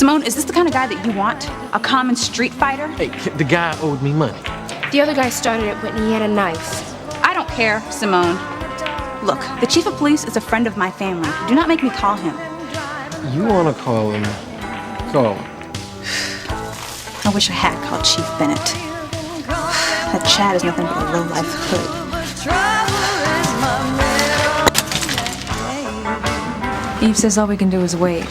Simone, is this the kind of guy that you want? A common street fighter? Hey, the guy owed me money. The other guy started it, Whitney. He had a knife. I don't care, Simone. Look, the chief of police is a friend of my family. Do not make me call him. You want to call him? Call him. I wish I had called Chief Bennett. That Chad is nothing but a low-life hood. Eve says all we can do is wait.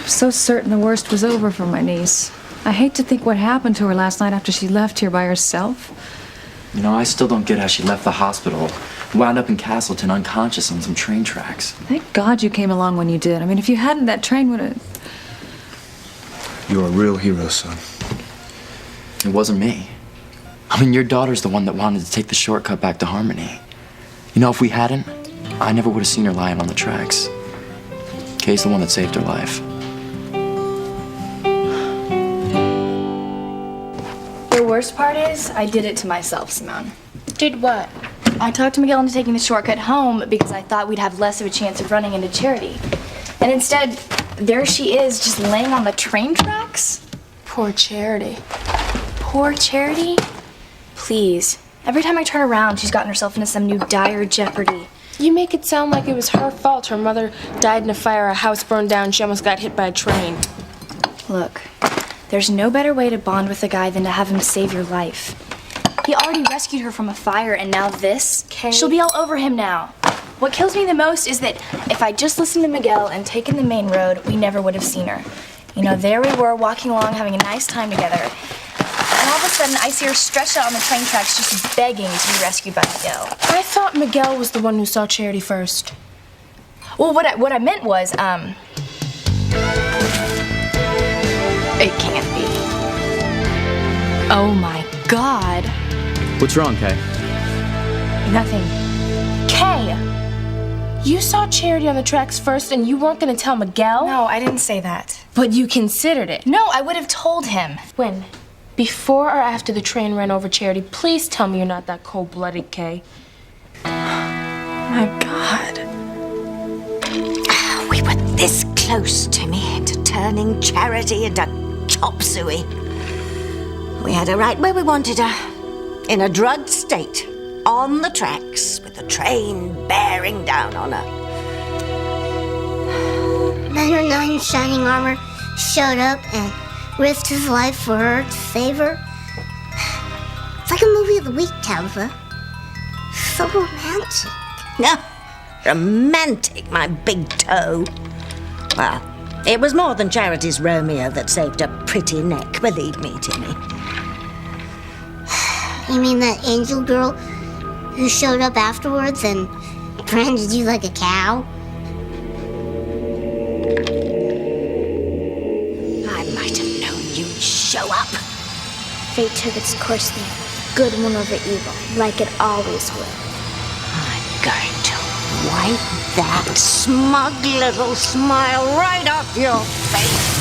I'm so certain the worst was over for my niece. I hate to think what happened to her last night after she left here by herself. You know, I still don't get how she left the hospital, wound up in Castleton unconscious on some train tracks. Thank God you came along when you did. I mean, if you hadn't, that train would have... You're a real hero, son. It wasn't me. I mean, your daughter's the one that wanted to take the shortcut back to Harmony. You know, if we hadn't, I never would have seen her lying on the tracks. Kay's the one that saved her life. The worst part is, I did it to myself, Simone. Did what? I talked Miguel into taking the shortcut home because I thought we'd have less of a chance of running into Charity. And instead, there she is, just laying on the train tracks. Poor Charity. Poor Charity? Please. Every time I turn around, she's gotten herself into some new dire jeopardy. You make it sound like it was her fault. Her mother died in a fire, a house burned down, she almost got hit by a train. Look, there's no better way to bond with a guy than to have him save your life. He already rescued her from a fire, and now this? Kay. She'll be all over him now. What kills me the most is that if I just listened to Miguel and taken the main road, we never would have seen her. You know, there we were, walking along, having a nice time together. And all of a sudden, I see her stretched out on the train tracks, just begging to be rescued by Miguel. I thought Miguel was the one who saw Charity first. Well, what I meant was, it can't be. Oh my God. What's wrong, Kay? Nothing. Kay! You saw Charity on the tracks first and you weren't gonna tell Miguel? No, I didn't say that. But you considered it. No, I would have told him. When? Before or after the train ran over Charity? Please tell me you're not that cold-blooded, Kay. My God. We were this close, Timmy, to turning Charity into chop suey. We had her right where we wanted her. In a drugged state. On the tracks, with the train bearing down on her. Then her knight in shining armor showed up and risked his life for her to save her. It's like a movie of the week, Tabitha. So romantic. No, romantic, my big toe. Well, it was more than Charity's Romeo that saved a pretty neck, believe me, Timmy. You mean that angel girl who showed up afterwards and branded you like a cow? I might have known you'd show up. Fate took its course then. Good won over evil, like it always will. I'm going to wipe that smug little smile right off your face.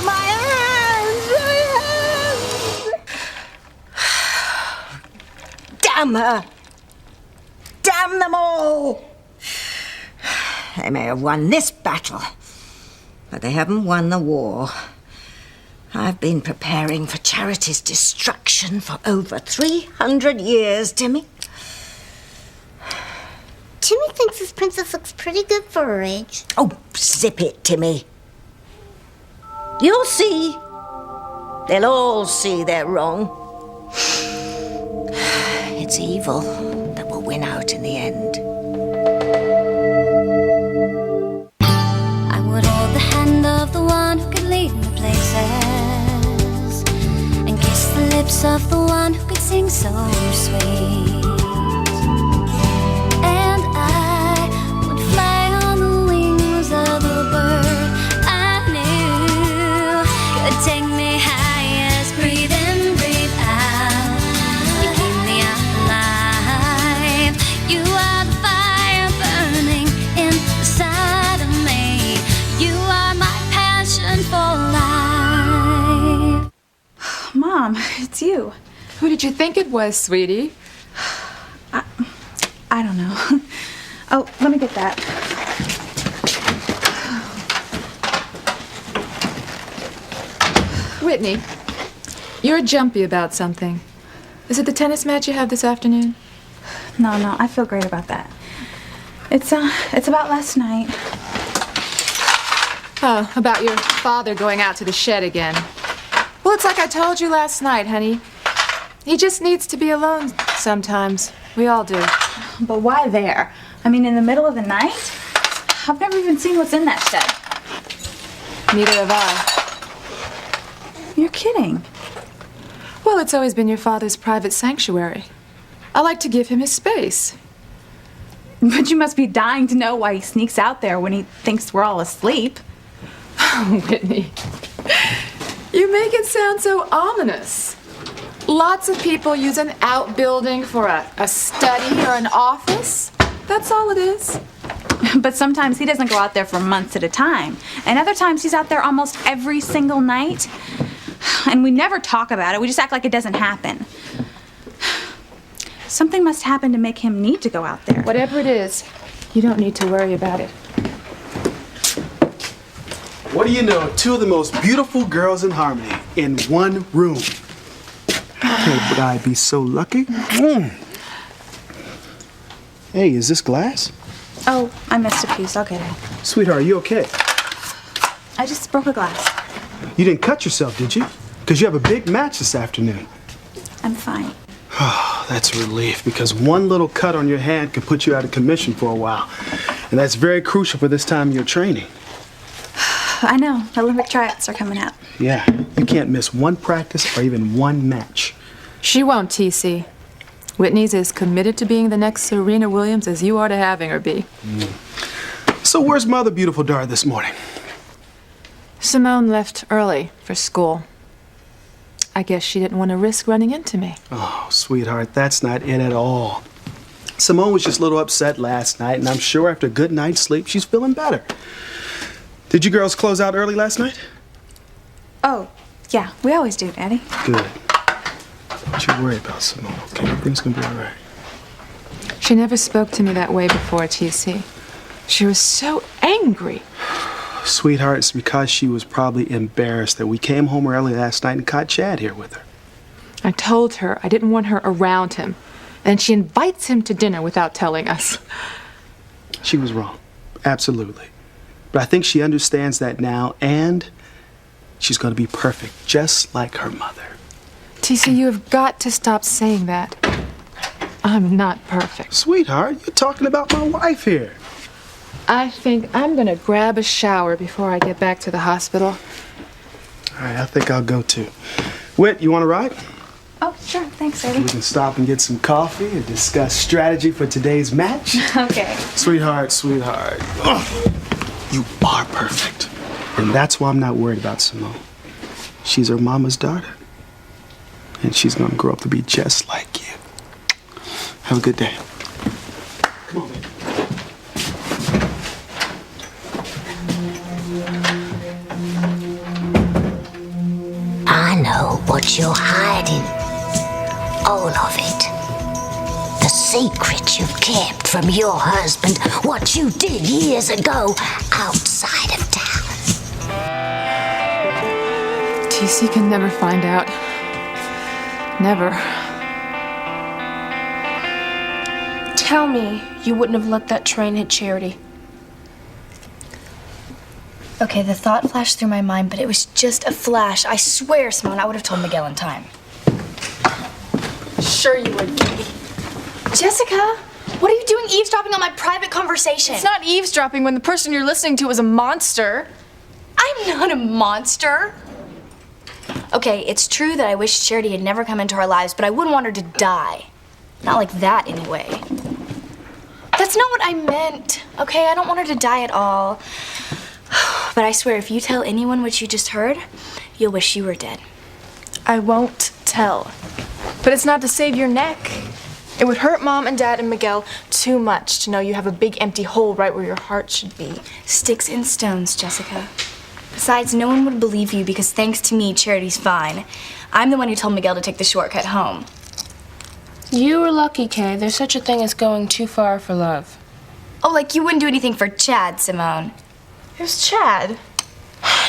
My hands! Damn her! Damn them all! They may have won this battle, but they haven't won the war. I've been preparing for Charity's destruction for over 300 years, Timmy. Timmy thinks this princess looks pretty good for her age. Oh, zip it, Timmy. You'll see. They'll all see they're wrong. It's evil that will win out in the end. I would hold the hand of the one who could lead me places and kiss the lips of the one who could sing so sweet. And I would fly on the wings of the bird I knew could take me highest. Breathe in, breathe out. You keep me alive. You are the fire burning inside of me. You are my passion for life. Mom, it's you. Who did you think it was, sweetie? I don't know. Oh, let me get that. Whitney, you're jumpy about something. Is it the tennis match you have this afternoon? No, I feel great about that. It's about last night. Oh, about your father going out to the shed again. Well, it's like I told you last night, honey. He just needs to be alone sometimes. We all do. But why there? I mean, in the middle of the night? I've never even seen what's in that shed. Neither have I. You're kidding. Well, it's always been your father's private sanctuary. I like to give him his space. But you must be dying to know why he sneaks out there when he thinks we're all asleep. Oh, Whitney. You make it sound so ominous. Lots of people use an outbuilding for a study or an office. That's all it is. But sometimes he doesn't go out there for months at a time. And other times he's out there almost every single night. And we never talk about it. We just act like it doesn't happen. Something must happen to make him need to go out there. Whatever it is, you don't need to worry about it. What do you know? Two of the most beautiful girls in Harmony in one room. Can't I be so lucky? Hey, is this glass? Oh, I missed a piece. I'll get it. Sweetheart, are you okay? I just broke a glass. You didn't cut yourself, did you? Because you have a big match this afternoon. I'm fine. Oh, that's a relief, because one little cut on your hand could put you out of commission for a while. And that's very crucial for this time of your training. I know. Olympic tryouts are coming up. Yeah, you can't miss one practice or even one match. She won't, TC. Whitney's as committed to being the next Serena Williams as you are to having her be. So where's Mother Beautiful Dar this morning? Simone left early for school. I guess she didn't want to risk running into me. Oh, sweetheart, that's not it at all. Simone was just a little upset last night, and I'm sure after a good night's sleep, she's feeling better. Did you girls close out early last night? Oh, yeah. We always do, Daddy. Good. Don't you worry about Simone, okay? Everything's gonna be all right. She never spoke to me that way before, TC. She was so angry. Sweetheart, it's because she was probably embarrassed that we came home early last night and caught Chad here with her. I told her I didn't want her around him. And she invites him to dinner without telling us. She was wrong. Absolutely. But I think she understands that now, and she's gonna be perfect, just like her mother. TC, you have got to stop saying that. I'm not perfect. Sweetheart, you're talking about my wife here. I think I'm gonna grab a shower before I get back to the hospital. All right, I think I'll go too. Whit, you want to ride? Oh, sure. Thanks, Daddy. We can stop and get some coffee and discuss strategy for today's match. Okay. Sweetheart, sweetheart. Ugh. You are perfect. And that's why I'm not worried about Simone. She's her mama's daughter. And she's gonna grow up to be just like you. Have a good day. Come on, baby. I know what you're hiding. All of it. The secret you've kept from your husband, what you did years ago outside of town. TC can never find out. Never. Tell me you wouldn't have let that train hit Charity. Okay, the thought flashed through my mind, but it was just a flash. I swear, Simone, I would have told Miguel in time. Sure you would, Katie. Jessica, what are you doing eavesdropping on my private conversation? It's not eavesdropping when the person you're listening to is a monster. I'm not a monster. Okay, it's true that I wish Charity had never come into our lives, but I wouldn't want her to die. Not like that, anyway. That's not what I meant, okay? I don't want her to die at all. But I swear, if you tell anyone what you just heard, you'll wish you were dead. I won't tell. But it's not to save your neck. It would hurt Mom and Dad and Miguel too much to know you have a big empty hole right where your heart should be. Sticks and stones, Jessica. Besides, no one would believe you because thanks to me, Charity's fine. I'm the one who told Miguel to take the shortcut home. You were lucky, Kay. There's such a thing as going too far for love. Oh, like you wouldn't do anything for Chad, Simone. Who's Chad?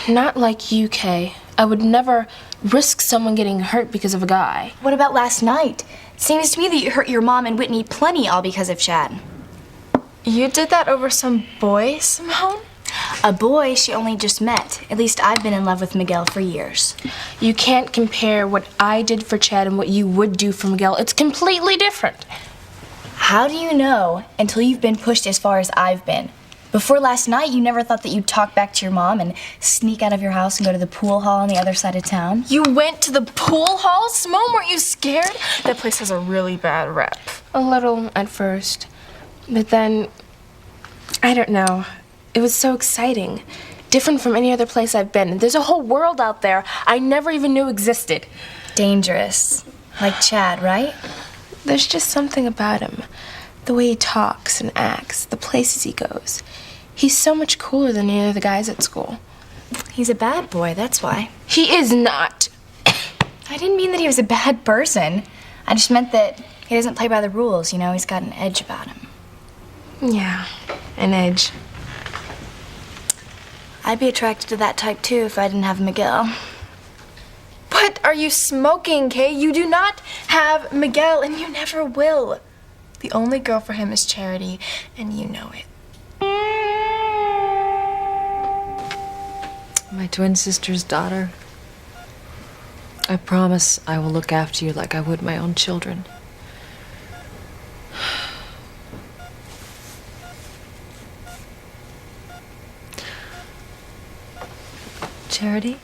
Not like you, Kay. I would never risk someone getting hurt because of a guy. What about last night? It seems to me that you hurt your mom and Whitney plenty all because of Chad. You did that over some boy, Simone? A boy she only just met. At least I've been in love with Miguel for years. You can't compare what I did for Chad and what you would do for Miguel. It's completely different. How do you know until you've been pushed as far as I've been? Before last night, you never thought that you'd talk back to your mom and sneak out of your house and go to the pool hall on the other side of town? You went to the pool hall? Simone, weren't you scared? That place has a really bad rep. A little at first. But then, I don't know. It was so exciting. Different from any other place I've been. There's a whole world out there I never even knew existed. Dangerous. Like Chad, right? There's just something about him. The way he talks and acts, the places he goes. He's so much cooler than any of the guys at school. He's a bad boy, that's why. He is not. I didn't mean that he was a bad person. I just meant that he doesn't play by the rules, you know? He's got an edge about him. Yeah, an edge. I'd be attracted to that type too if I didn't have Miguel. What are you smoking, Kay? You do not have Miguel, and you never will. The only girl for him is Charity, and you know it. My twin sister's daughter. I promise I will look after you like I would my own children. Charity?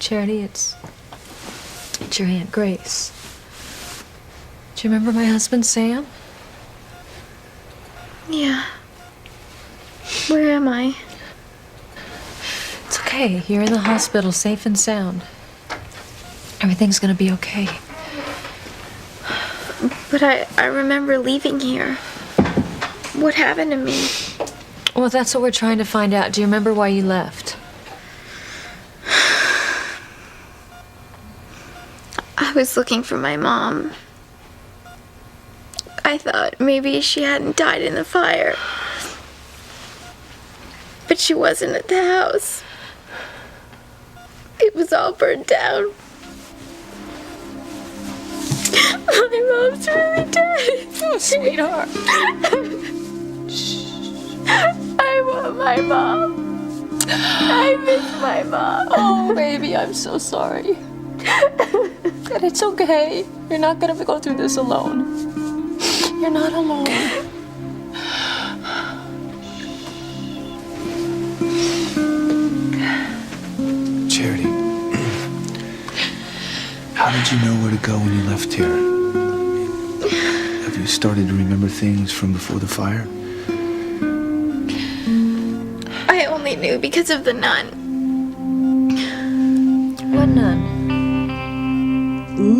Charity, it's your Aunt Grace. Do you remember my husband, Sam? Yeah. Where am I? It's okay. You're in the hospital, safe and sound. Everything's gonna be okay. But I remember leaving here. What happened to me? Well, that's what we're trying to find out. Do you remember why you left? I was looking for my mom. I thought maybe she hadn't died in the fire. But she wasn't at the house. It was all burned down. My mom's really dead. Oh, sweetheart. I want my mom. I miss my mom. Oh, baby, I'm so sorry. And it's okay. You're not gonna go through this alone. You're not alone. Charity, how did you know where to go when you left here? Have you started to remember things from before the fire? I only knew because of the nun. What nun?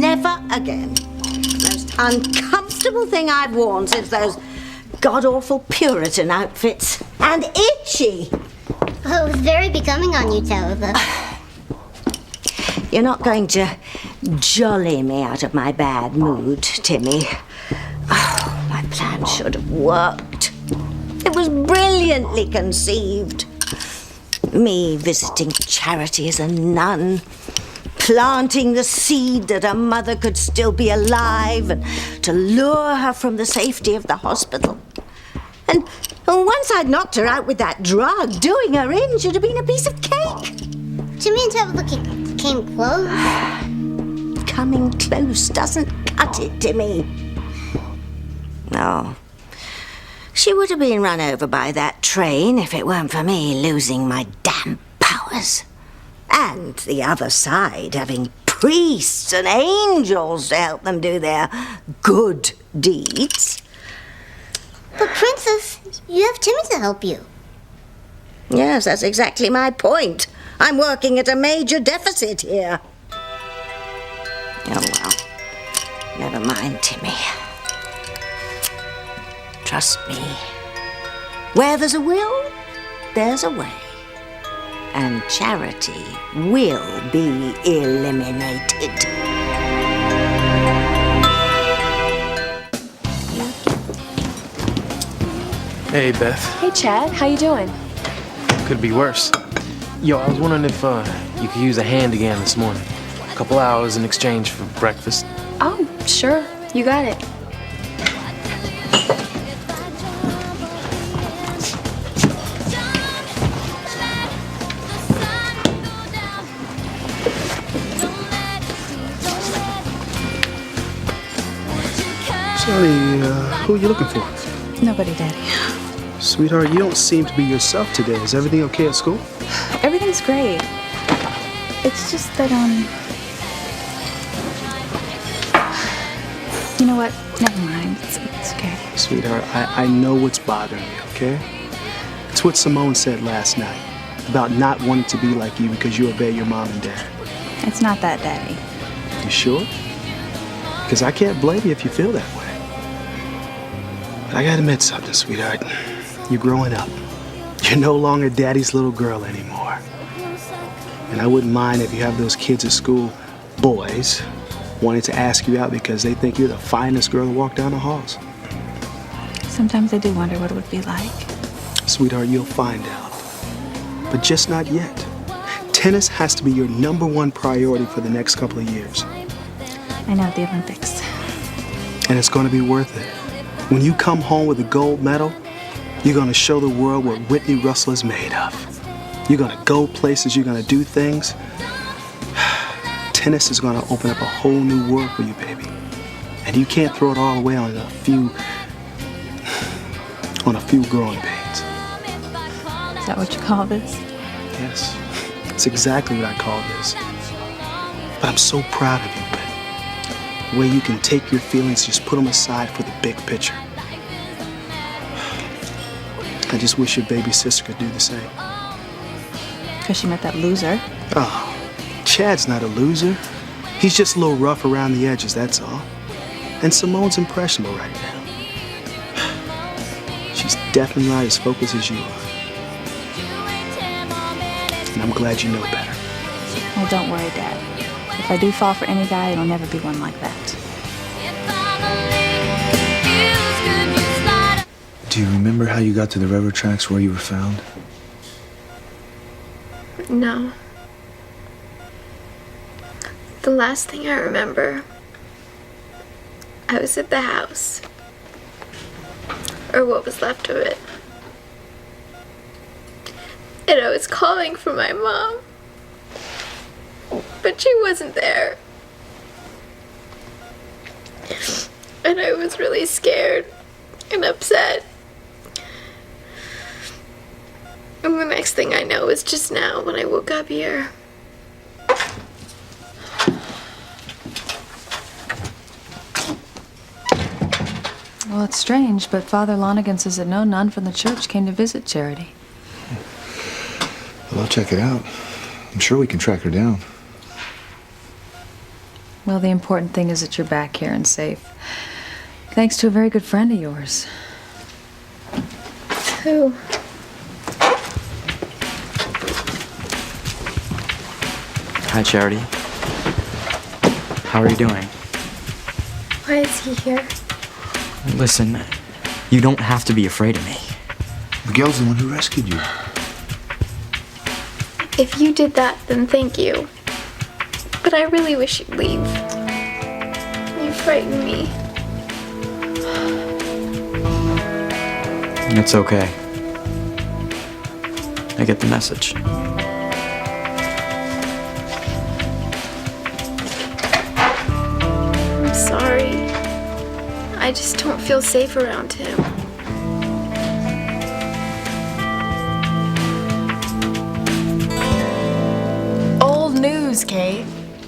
Never again. Most uncomfortable thing I've worn since those god-awful Puritan outfits. And itchy. Oh, it was very becoming on you, Tabitha. You're not going to jolly me out of my bad mood, Timmy. Oh, my plan should have worked. It was brilliantly conceived. Me visiting Charity as a nun, planting the seed that her mother could still be alive and to lure her from the safety of the hospital. And once I'd knocked her out with that drug, doing her in should have been a piece of cake. Timmy and Tabitha came close. Coming close doesn't cut it, Timmy. No. She would have been run over by that train if it weren't for me losing my damn powers. And the other side having priests and angels to help them do their good deeds. But Princess, you have Timmy to help you. Yes, that's exactly my point. I'm working at a major deficit here. Oh, well. Never mind, Timmy. Trust me. Where there's a will, there's a way. And Charity will be eliminated. Hey, Beth. Hey, Chad. How you doing? Could be worse. Yo, I was wondering if you could use a hand again this morning. A couple hours in exchange for breakfast. Oh, sure. You got it. Sorry, who are you looking for? Nobody, Daddy. Sweetheart, you don't seem to be yourself today. Is everything okay at school? Everything's great. It's just that, you know what? Never mind. It's okay. Sweetheart, I know what's bothering you, okay? It's what Simone said last night about not wanting to be like you because you obey your mom and dad. It's not that, Daddy. You sure? Because I can't blame you if you feel that way. But I gotta admit something, sweetheart. You're growing up. You're no longer daddy's little girl anymore. And I wouldn't mind if you have those kids at school, boys, wanting to ask you out because they think you're the finest girl to walk down the halls. Sometimes I do wonder what it would be like. Sweetheart, you'll find out. But just not yet. Tennis has to be your #1 priority for the next couple of years. I know, the Olympics. And it's going to be worth it. When you come home with a gold medal, you're going to show the world what Whitney Russell is made of. You're going to go places, you're going to do things. Tennis is going to open up a whole new world for you, baby. And you can't throw it all away on a few growing pains. Is that what you call this? Yes, it's exactly what I call this. But I'm so proud of you, Whit. The way you can take your feelings, just put them aside for the big picture. I just wish your baby sister could do the same. Because she met that loser. Oh, Chad's not a loser. He's just a little rough around the edges, that's all. And Simone's impressionable right now. She's definitely not as focused as you are. And I'm glad you know better. Well, don't worry, Dad. If I do fall for any guy, it'll never be one like that. Do you remember how you got to the railroad tracks where you were found? No. The last thing I remember, I was at the house. Or what was left of it. And I was calling for my mom. But she wasn't there. And I was really scared and upset. And the next thing I know is just now when I woke up here. Well, it's strange, but Father Lonigan says that no nun from the church came to visit Charity. Well, I'll check it out. I'm sure we can track her down. Well, the important thing is that you're back here and safe. Thanks to a very good friend of yours. Who? Hi, Charity. How are you doing? Why is he here? Listen, you don't have to be afraid of me. Miguel's the one who rescued you. If you did that, then thank you. But I really wish you'd leave. You frighten me. It's okay. I get the message. I'm sorry. I just don't feel safe around him. Old news, Kate.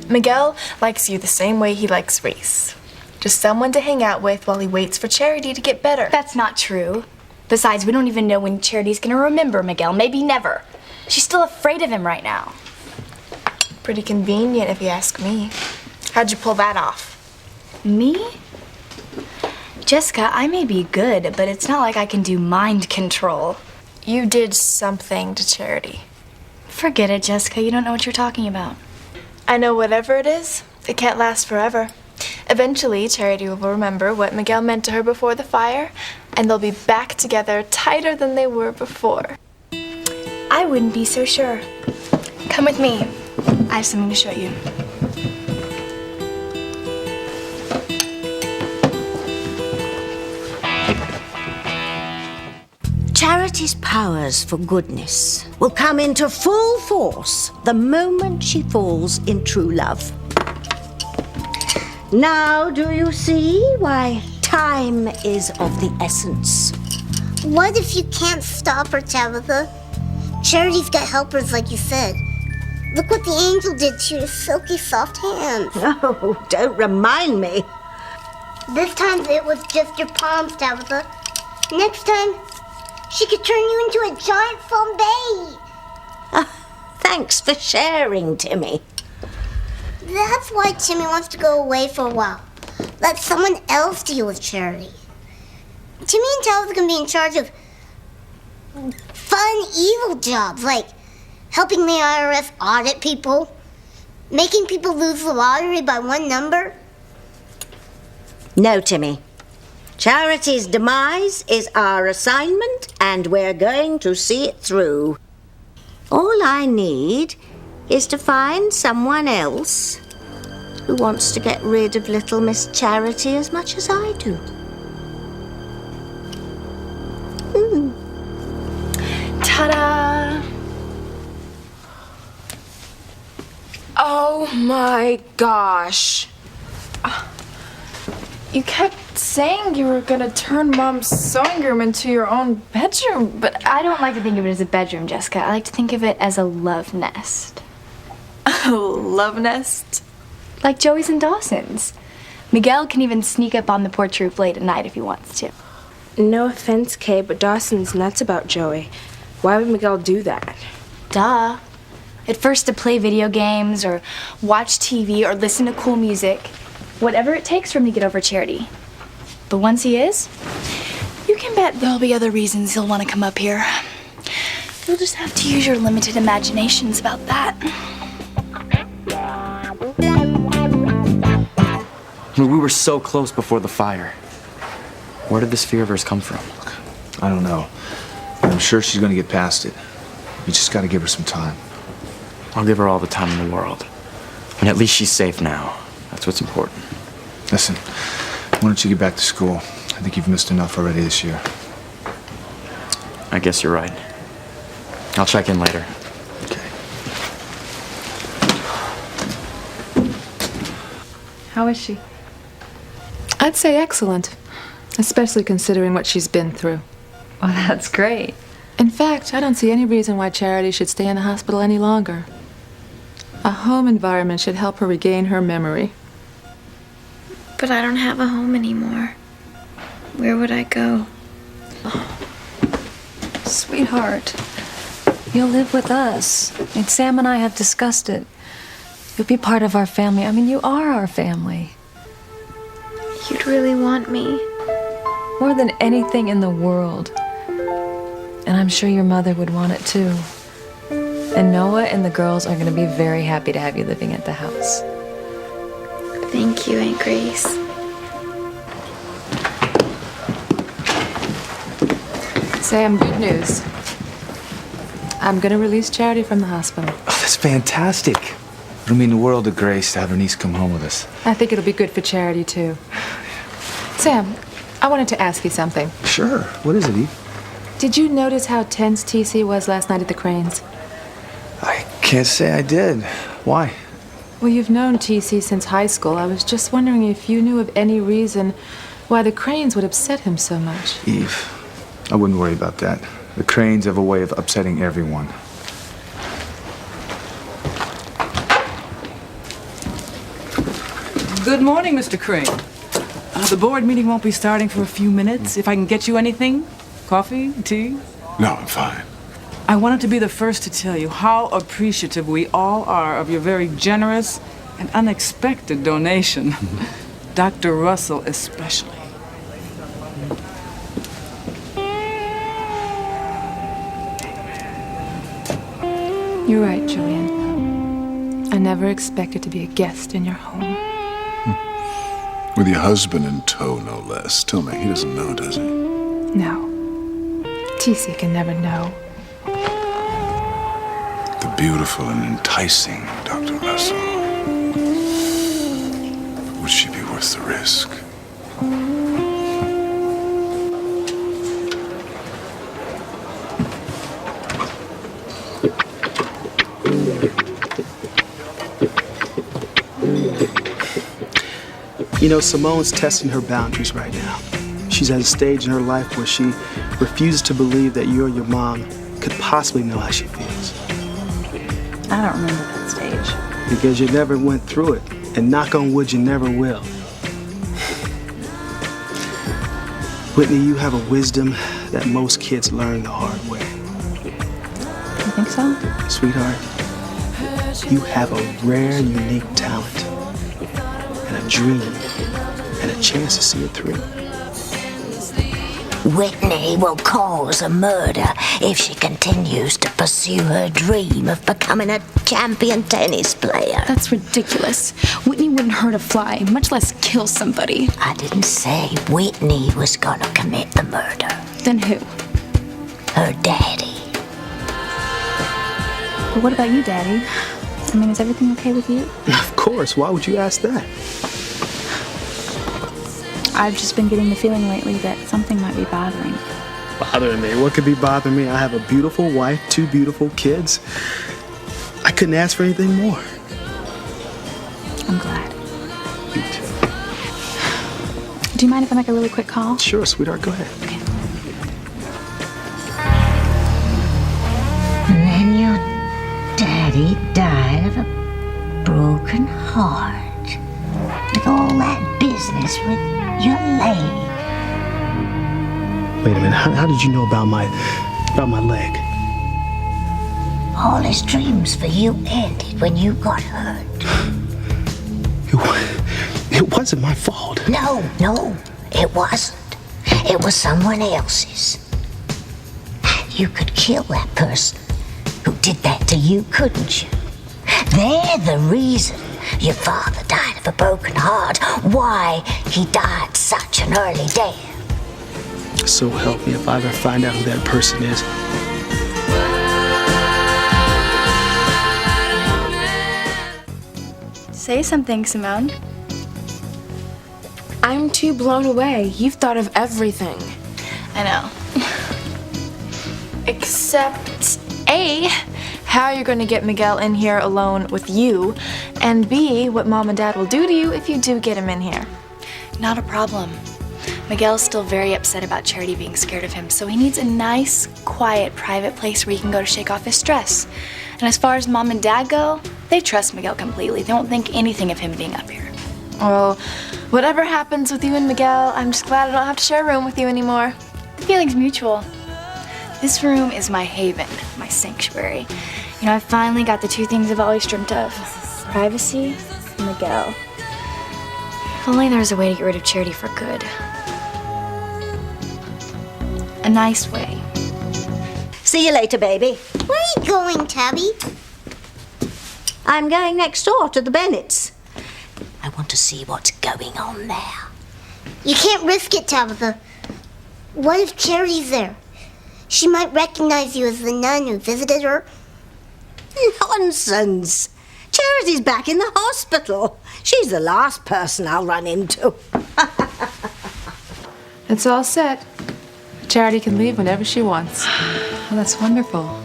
Miguel likes you the same way he likes Reese. Just someone to hang out with while he waits for Charity to get better. That's not true. Besides, we don't even know when Charity's gonna remember Miguel. Maybe never. She's still afraid of him right now. Pretty convenient, if you ask me. How'd you pull that off? Me? Jessica, I may be good, but it's not like I can do mind control. You did something to Charity. Forget it, Jessica. You don't know what you're talking about. I know whatever it is, it can't last forever. Eventually, Charity will remember what Miguel meant to her before the fire, and they'll be back together tighter than they were before. I wouldn't be so sure. Come with me. I have something to show you. Charity's powers for goodness will come into full force the moment she falls in true love. Now, do you see why time is of the essence? What if you can't stop her, Tabitha? Charity's got helpers, like you said. Look what the angel did to your silky soft hands. Oh, don't remind me. This time it was just your palms, Tabitha. Next time, she could turn you into a giant flambe. Thanks for sharing, Timmy. That's why Timmy wants to go away for a while. Let someone else deal with Charity. Timmy and Tabitha can be in charge of fun, evil jobs, like helping the IRS audit people, making people lose the lottery by one number. No, Timmy. Charity's demise is our assignment, and we're going to see it through. All I need is to find someone else who wants to get rid of little Miss Charity as much as I do. Ta-da! Oh my gosh. You kept saying you were gonna turn Mom's sewing room into your own bedroom, but I don't like to think of it as a bedroom, Jessica. I like to think of it as a love nest. a love nest? Like Joey's and Dawson's. Miguel can even sneak up on the porch roof late at night if he wants to. No offense, Kay, but Dawson's nuts about Joey. Why would Miguel do that? Duh. At first to play video games or watch TV or listen to cool music. Whatever it takes for him to get over Charity. But once he is, you can bet there'll be other reasons he'll want to come up here. You'll just have to use your limited imaginations about that. I mean, we were so close before the fire. Where did this fear of hers come from? I don't know. But I'm sure she's gonna get past it. You just gotta give her some time. I'll give her all the time in the world. And at least she's safe now. That's what's important. Listen, why don't you get back to school? I think you've missed enough already this year. I guess you're right. I'll check in later. Okay. How is she? I'd say excellent, especially considering what she's been through. Well, that's great. In fact, I don't see any reason why Charity should stay in the hospital any longer. A home environment should help her regain her memory. But I don't have a home anymore. Where would I go? Sweetheart, you'll live with us. And Sam and I have discussed it. You'll be part of our family. I mean, you are our family. You'd really want me. More than anything in the world. And I'm sure your mother would want it too. And Noah and the girls are going to be very happy to have you living at the house. Thank you, Aunt Grace. Sam, good news. I'm going to release Charity from the hospital. Oh, that's fantastic. It'll mean the world to Grace to have her niece come home with us. I think it'll be good for Charity, too. Sam, I wanted to ask you something. Sure. What is it, Eve? Did you notice how tense TC was last night at the Cranes? I can't say I did. Why? Well, you've known TC since high school. I was just wondering if you knew of any reason why the Cranes would upset him so much. Eve, I wouldn't worry about that. The Cranes have a way of upsetting everyone. Good morning, Mr. Crane. The board meeting won't be starting for a few minutes. If I can get you anything? Coffee? Tea? No, I'm fine. I wanted to be the first to tell you how appreciative we all are of your very generous and unexpected donation. Dr. Russell especially. You're right, Julian. I never expected to be a guest in your home. With your husband in tow, no less. Tell me, he doesn't know, does he? No. TC can never know. The beautiful and enticing Dr. Russell. Would she be worth the risk? You know, Simone's testing her boundaries right now. She's at a stage in her life where she refuses to believe that you or your mom could possibly know how she feels. I don't remember that stage. Because you never went through it, and knock on wood, you never will. Whitney, you have a wisdom that most kids learn the hard way. You think so? Sweetheart, you have a rare, unique talent, and a dream, and a chance to see it through. Whitney will cause a murder if she continues to pursue her dream of becoming a champion tennis player. That's ridiculous. Whitney wouldn't hurt a fly, much less kill somebody. I didn't say Whitney was gonna commit the murder. Then who? Her daddy. But what about you, Daddy? I mean, is everything okay with you? Of course, why would you ask that? I've just been getting the feeling lately that something might be bothering. Bothering me? What could be bothering me? I have a beautiful wife, 2 beautiful kids. I couldn't ask for anything more. I'm glad. Me too. Do you mind if I make a really quick call? Sure, sweetheart, go ahead. Okay. And then your daddy died of a broken heart. With all that business with your leg. Wait a minute, how did you know about my leg? All his dreams for you ended when you got hurt. It wasn't my fault. No, it wasn't. It was someone else's. You could kill that person who did that to you, couldn't you? They're the reason your father died of a broken heart, why he died such an early death. So help me if I ever find out who that person is. Say something, Simone. I'm too blown away. You've thought of everything. I know. Except A, how you're going to get Miguel in here alone with you, and B, what Mom and Dad will do to you if you do get him in here. Not a problem. Miguel's still very upset about Charity being scared of him, so he needs a nice, quiet, private place where he can go to shake off his stress. And as far as Mom and Dad go, they trust Miguel completely. They don't think anything of him being up here. Well, whatever happens with you and Miguel, I'm just glad I don't have to share a room with you anymore. The feeling's mutual. This room is my haven, my sanctuary. You know, I finally got the 2 things I've always dreamt of. Privacy and Miguel. If only there was a way to get rid of Charity for good. A nice way. See you later, baby. Where are you going, Tabby? I'm going next door to the Bennetts. I want to see what's going on there. You can't risk it, Tabitha. What if Charity's there? She might recognize you as the nun who visited her. Nonsense. Charity's back in the hospital. She's the last person I'll run into. It's all set. Charity can leave whenever she wants. Well, that's wonderful.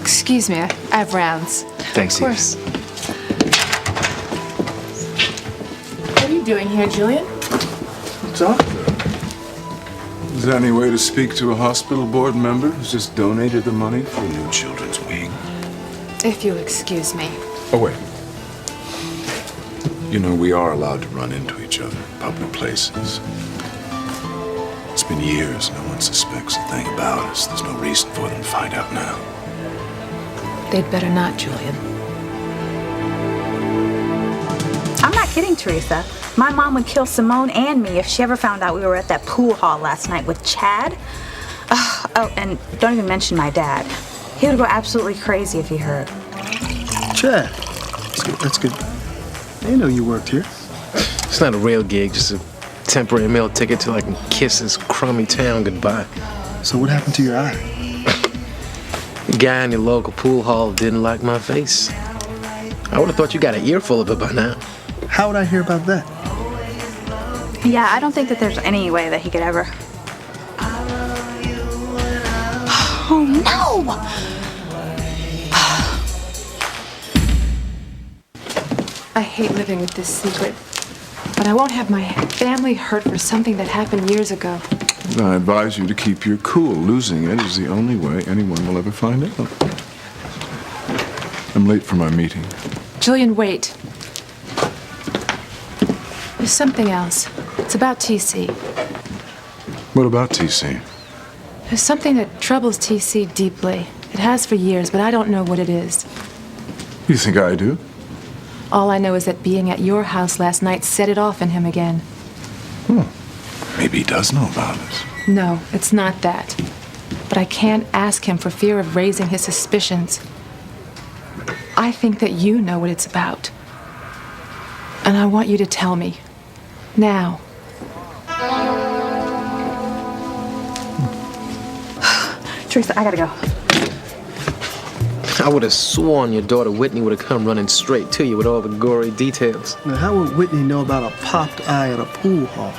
Excuse me, I have rounds. Thanks, Of course. What are you doing here, Julian? Doctor. Is there any way to speak to a hospital board member who's just donated the money for a new children's wing? If you'll excuse me. Oh, wait. You know, we are allowed to run into each other in public places. It's been years, no one suspects a thing about us. There's no reason for them to find out now. They'd better not, Julian. I'm not kidding, Teresa. My mom would kill Simone and me if she ever found out we were at that pool hall last night with Chad. Oh, and don't even mention my dad. He would go absolutely crazy if he heard. Chad. That's good. I didn't know you worked here. It's not a real gig, just a temporary meal ticket till I can kiss this crummy town goodbye. So what happened to your eye? The guy in your local pool hall didn't like my face. I would have thought you got an earful of it by now. How would I hear about that? Yeah, I don't think that there's any way that he could ever. Oh no! I hate living with this secret, but I won't have my family hurt for something that happened years ago. I advise you to keep your cool. Losing it is the only way anyone will ever find out. I'm late for my meeting. Julian, wait. There's something else. It's about TC. What about TC? There's something that troubles TC deeply. It has for years, but I don't know what it is. You think I do? All I know is that being at your house last night set it off in him again. Maybe he does know about it. No, it's not that. But I can't ask him for fear of raising his suspicions. I think that you know what it's about. And I want you to tell me. Now. Teresa, I gotta go. I would have sworn your daughter Whitney would have come running straight to you with all the gory details. Now, how would Whitney know about a popped eye at a pool hall?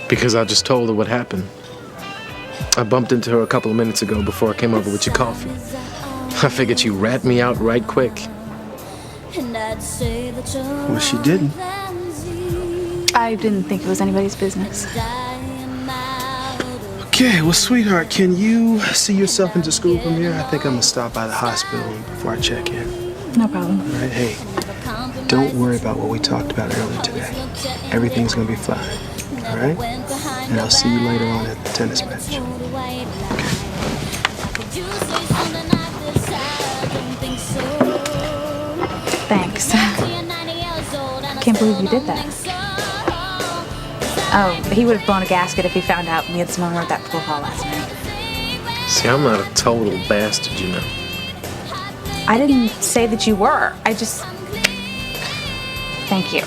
Because I just told her what happened. I bumped into her a couple of minutes ago before I came over with your coffee. I figured she'd rat me out right quick. Well, she didn't. I didn't think it was anybody's business. Okay, well, sweetheart, can you see yourself into school from here? I think I'm gonna stop by the hospital before I check in. No problem. All right, hey, don't worry about what we talked about earlier today. Everything's gonna be fine, all right? And I'll see you later on at the tennis match. Thanks. Can't believe you did that. Oh, he would have blown a gasket if he found out me and Simone were at that pool hall last night. See, I'm not a total bastard, you know. I didn't say that you were. I just... Thank you.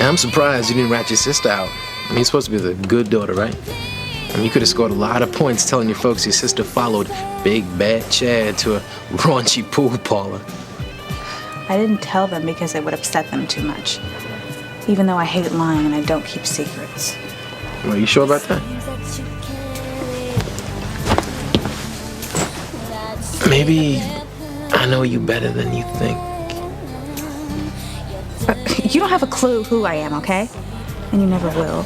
I'm surprised you didn't rat your sister out. I mean, you're supposed to be the good daughter, right? I mean, you could have scored a lot of points telling your folks your sister followed Big Bad Chad to a raunchy pool parlor. I didn't tell them because it would upset them too much. Even though I hate lying and I don't keep secrets. Are you sure about that? Maybe I know you better than you think. You don't have a clue who I am, okay? And you never will.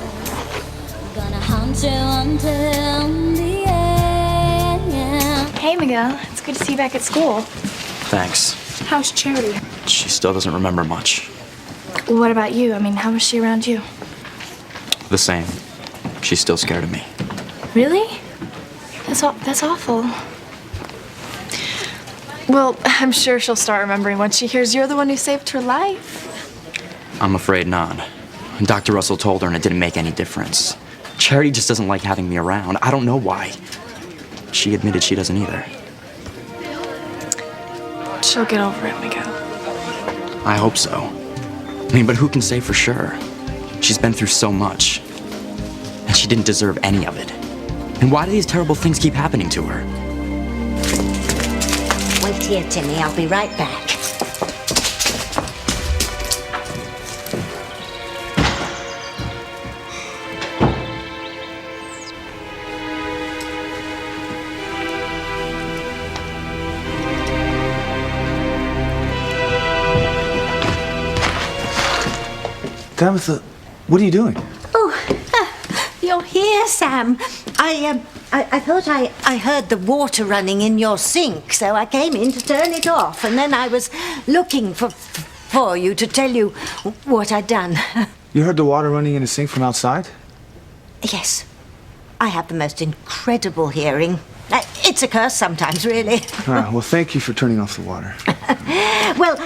Hey, Miguel. It's good to see you back at school. Thanks. How's Charity? She still doesn't remember much. What about you? I mean, how was she around you? The same. She's still scared of me. Really? That's awful. Well, I'm sure she'll start remembering once she hears you're the one who saved her life. I'm afraid not. Dr. Russell told her and it didn't make any difference. Charity just doesn't like having me around. I don't know why. She admitted she doesn't either. She'll get over it, Miguel. I hope so. I mean, but who can say for sure? She's been through so much. And she didn't deserve any of it. And why do these terrible things keep happening to her? Wait here, Timmy. I'll be right back. Tabitha, what are you doing? Oh, you're here, Sam. I thought I heard the water running in your sink, so I came in to turn it off, and then I was looking for you to tell you what I'd done. You heard the water running in the sink from outside? Yes, I have the most incredible hearing. It's a curse sometimes, really. Ah, well, thank you for turning off the water. Well,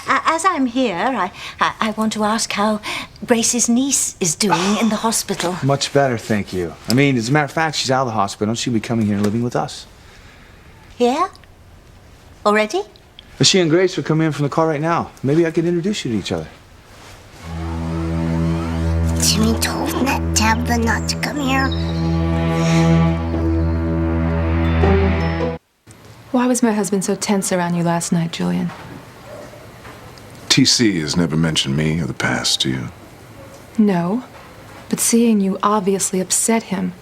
as I'm here, I want to ask how Grace's niece is doing in the hospital. Much better, thank you. I mean, as a matter of fact, she's out of the hospital. She'll be coming here and living with us. Yeah? Already? She and Grace are coming in from the car right now. Maybe I could introduce you to each other. Jimmy told Tabitha not to come here. Why was my husband so tense around you last night, Julian? TC has never mentioned me or the past to you. No, but seeing you obviously upset him.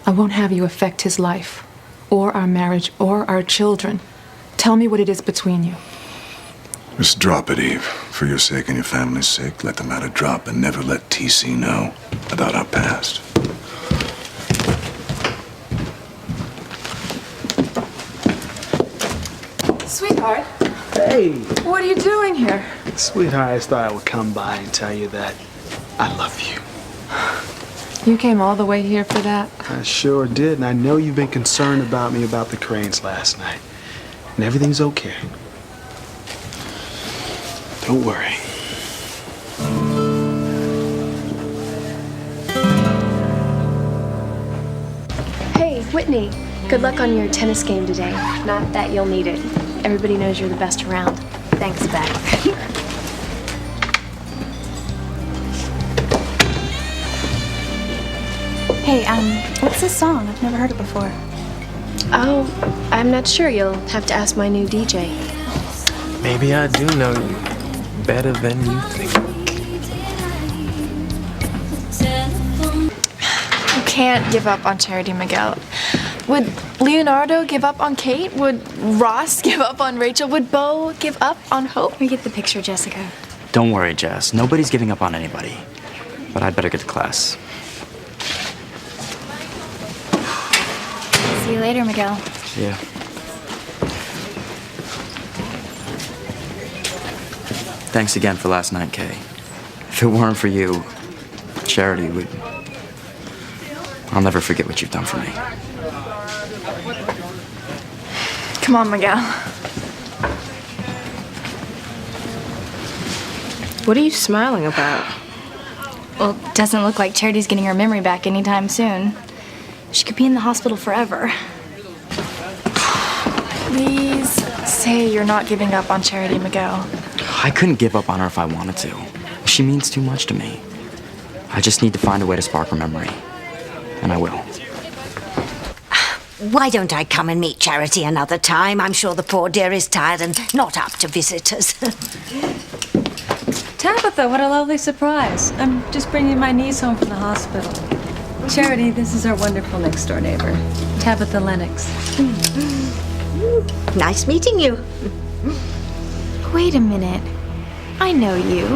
I won't have you affect his life, or our marriage, or our children. Tell me what it is between you. Just drop it, Eve. For your sake and your family's sake, let the matter drop and never let TC know about our past. Sweetheart, Hey, what are you doing here? sweetheart, I just thought I would come by and tell you that I love you. You came all the way here for that? I sure did, and I know you've been concerned about me about the Cranes last night. And everything's okay. Don't worry. Hey, Whitney. Good luck on your tennis game today. Not that you'll need it. Everybody knows you're the best around. Thanks, Beck. Hey, what's this song? I've never heard it before. Oh, I'm not sure. You'll have to ask my new DJ. Maybe I do know you better than you think. You can't give up on Charity, Miguel. Would Leonardo give up on Kate? Would Ross give up on Rachel? Would Bo give up on Hope? We get the picture, Jessica. Don't worry, Jess. Nobody's giving up on anybody. But I'd better get to class. See you later, Miguel. Yeah. Thanks again for last night, Kay. If it weren't for you, Charity would... I'll never forget what you've done for me. Come on, Miguel. What are you smiling about? Well, it doesn't look like Charity's getting her memory back anytime soon. She could be in the hospital forever. Please say you're not giving up on Charity, Miguel. I couldn't give up on her if I wanted to. She means too much to me. I just need to find a way to spark her memory. And I will. Why don't I come and meet Charity another time? I'm sure the poor dear is tired and not up to visitors. Tabitha, what a lovely surprise. I'm just bringing my niece home from the hospital. Charity, this is our wonderful next-door neighbor, Tabitha Lennox. Nice meeting you. Wait a minute. I know you.